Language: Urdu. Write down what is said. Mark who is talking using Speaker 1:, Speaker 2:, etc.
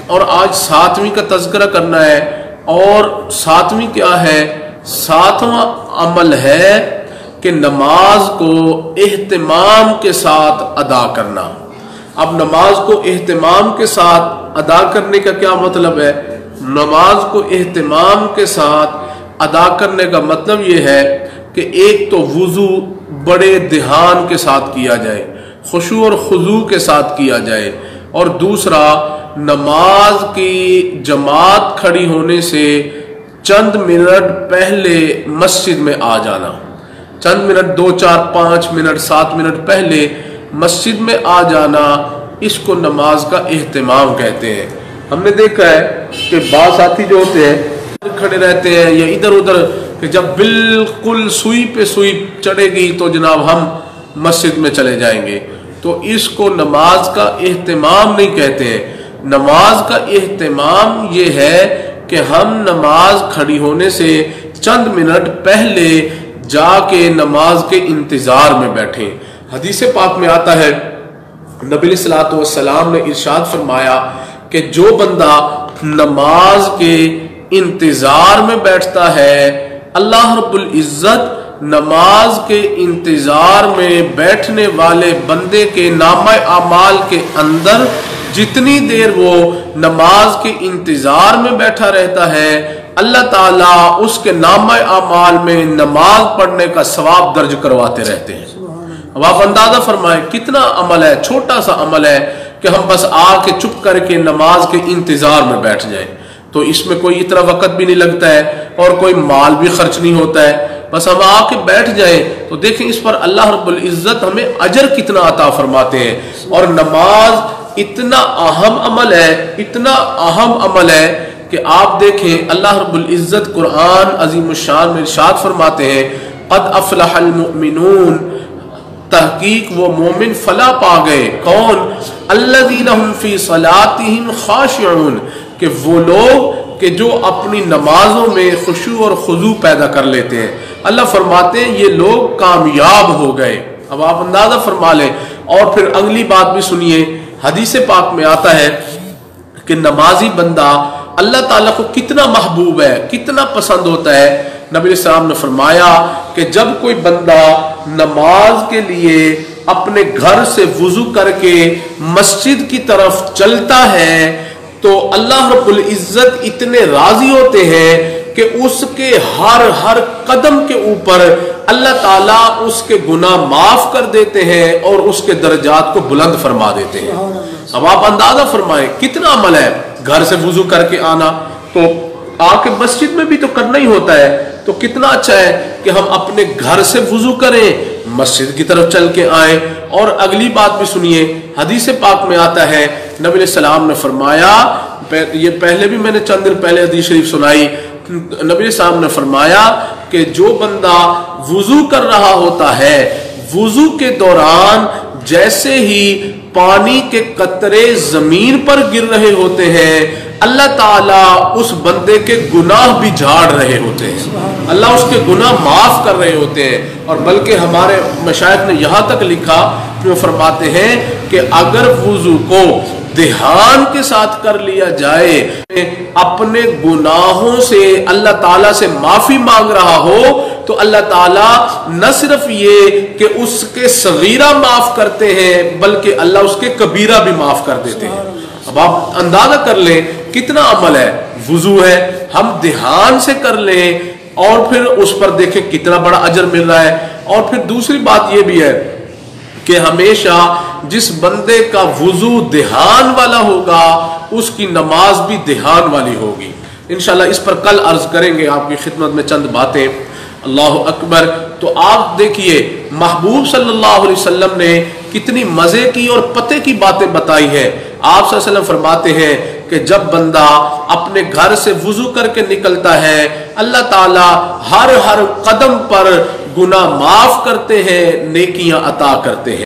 Speaker 1: اور آج ساتویں کا تذکرہ کرنا ہے، اور ساتویں کیا ہے؟ ساتواں عمل ہے کہ نماز کو اہتمام کے ساتھ ادا کرنا۔ اب نماز کو اہتمام کے ساتھ ادا کرنے کا کیا مطلب ہے؟ نماز کو اہتمام کے ساتھ ادا کرنے کا مطلب یہ ہے کہ ایک تو وضو بڑے دھیان کے ساتھ کیا جائے، خشوع اور خضوع کے ساتھ کیا جائے، اور دوسرا نماز کی جماعت کھڑی ہونے سے چند منٹ پہلے مسجد میں آ جانا، چند منٹ 2 4 5 منٹ 7 منٹ پہلے مسجد میں آ جانا، اس کو نماز کا اہتمام کہتے ہیں۔ ہم نے دیکھا ہے کہ بعض ساتھی جو ہوتے ہیں کھڑے رہتے ہیں یا ادھر ادھر، کہ جب بالکل سوئی پہ سوئی چڑھے گی تو جناب ہم مسجد میں چلے جائیں گے، تو اس کو نماز کا اہتمام نہیں کہتے ہیں۔ نماز کا اہتمام یہ ہے کہ ہم نماز کھڑی ہونے سے چند منٹ پہلے جا کے نماز کے انتظار میں بیٹھیں۔ حدیث پاک میں آتا ہے، نبی صلی اللہ علیہ وسلم نے ارشاد فرمایا کہ جو بندہ نماز کے انتظار میں بیٹھتا ہے، اللہ رب العزت نماز کے انتظار میں بیٹھنے والے بندے کے نامہ اعمال کے اندر جتنی دیر وہ نماز کے انتظار میں بیٹھا رہتا ہے، اللہ تعالیٰ اس کے نامہ اعمال میں نماز پڑھنے کا ثواب درج کرواتے رہتے ہیں۔ اب آپ اندازہ فرمائیں کتنا عمل ہے، چھوٹا سا عمل ہے کہ ہم بس آ کے چپ کر کے نماز کے انتظار میں بیٹھ جائیں، تو اس میں کوئی اتنا وقت بھی نہیں لگتا ہے اور کوئی مال بھی خرچ نہیں ہوتا ہے، بس ہم آ کے بیٹھ جائیں تو دیکھیں اس پر اللہ رب العزت ہمیں اجر کتنا عطا فرماتے ہیں۔ اور نماز اتنا اہم عمل ہے، اتنا اہم عمل ہے کہ آپ دیکھیں اللہ رب العزت قرآن عظیم الشان میں ارشاد فرماتے ہیں، قد افلح المؤمنون، تحقیق وہ مومن فلاح پا گئے، کون؟ الذین هم فی صلاتهم خاشعون، کہ وہ لوگ کہ جو اپنی نمازوں میں خشوع اور خضوع پیدا کر لیتے ہیں۔ اللہ فرماتے ہیں یہ لوگ کامیاب ہو گئے۔ اب آپ اندازہ فرما لیں، اور پھر اگلی بات بھی سنیے، حدیث پاک میں آتا ہے کہ نمازی بندہ اللہ تعالیٰ کو کتنا محبوب ہے، کتنا پسند ہوتا ہے۔ نبی علیہ السلام نے فرمایا کہ جب کوئی بندہ نماز کے لیے اپنے گھر سے وضو کر کے مسجد کی طرف چلتا ہے تو اللہ رب العزت اتنے راضی ہوتے ہیں کہ اس کے ہر قدم کے اوپر اللہ تعالیٰ اس کے گناہ معاف کر دیتے ہیں اور اس کے درجات کو بلند فرما دیتے ہیں۔ اب آپ اندازہ فرمائیں کتنا عمل ہے، گھر سے وضو کر کے آنا، تو آ کے مسجد میں بھی تو کرنا ہی ہوتا ہے، تو کتنا اچھا ہے کہ ہم اپنے گھر سے وضو کریں، مسجد کی طرف چل کے آئیں۔ اور اگلی بات بھی سنیے، حدیث پاک میں آتا ہے نبی علیہ السلام نے فرمایا، یہ پہلے بھی میں نے چند دن پہلے حدیث شریف سنائی، نبی علیہ السلام نے فرمایا کہ جو بندہ وضو کر رہا ہوتا ہے، وضو کے دوران جیسے ہی پانی کے قطرے زمین پر گر رہے ہوتے ہیں، اللہ تعالیٰ اس بندے کے گناہ بھی جھاڑ رہے ہوتے ہیں، اللہ اس کے گناہ معاف کر رہے ہوتے ہیں۔ اور بلکہ ہمارے مشائخ نے یہاں تک لکھا کہ وہ فرماتے ہیں کہ اگر وضو کو دھیان کے ساتھ کر لیا جائے، اپنے گناہوں سے اللہ تعالیٰ سے معافی مانگ رہا ہو تو اللہ تعالیٰ نہ صرف یہ کہ اس کے صغیرہ معاف کرتے ہیں بلکہ اللہ اس کے کبیرہ بھی معاف کر دیتے ہیں۔ اب آپ اندازہ کر لیں کتنا عمل ہے، وضو ہے، ہم دھیان سے کر لیں اور پھر اس پر دیکھیں کتنا بڑا اجر مل رہا ہے۔ اور پھر دوسری بات یہ بھی ہے کہ ہمیشہ جس بندے کا وضو دھیان والا ہوگا اس کی نماز بھی دھیان والی ہوگی۔ انشاءاللہ اس پر کل عرض کریں گے آپ کی خدمت میں چند باتیں۔ اللہ اکبر۔ تو آپ دیکھیے محبوب صلی اللہ علیہ وسلم نے کتنی مزے کی اور پتے کی باتیں بتائی ہیں۔ آپ صلی اللہ علیہ وسلم فرماتے ہیں کہ جب بندہ اپنے گھر سے وضو کر کے نکلتا ہے، اللہ تعالیٰ ہر قدم پر گناہ معاف کرتے ہیں، نیکیاں عطا کرتے ہیں۔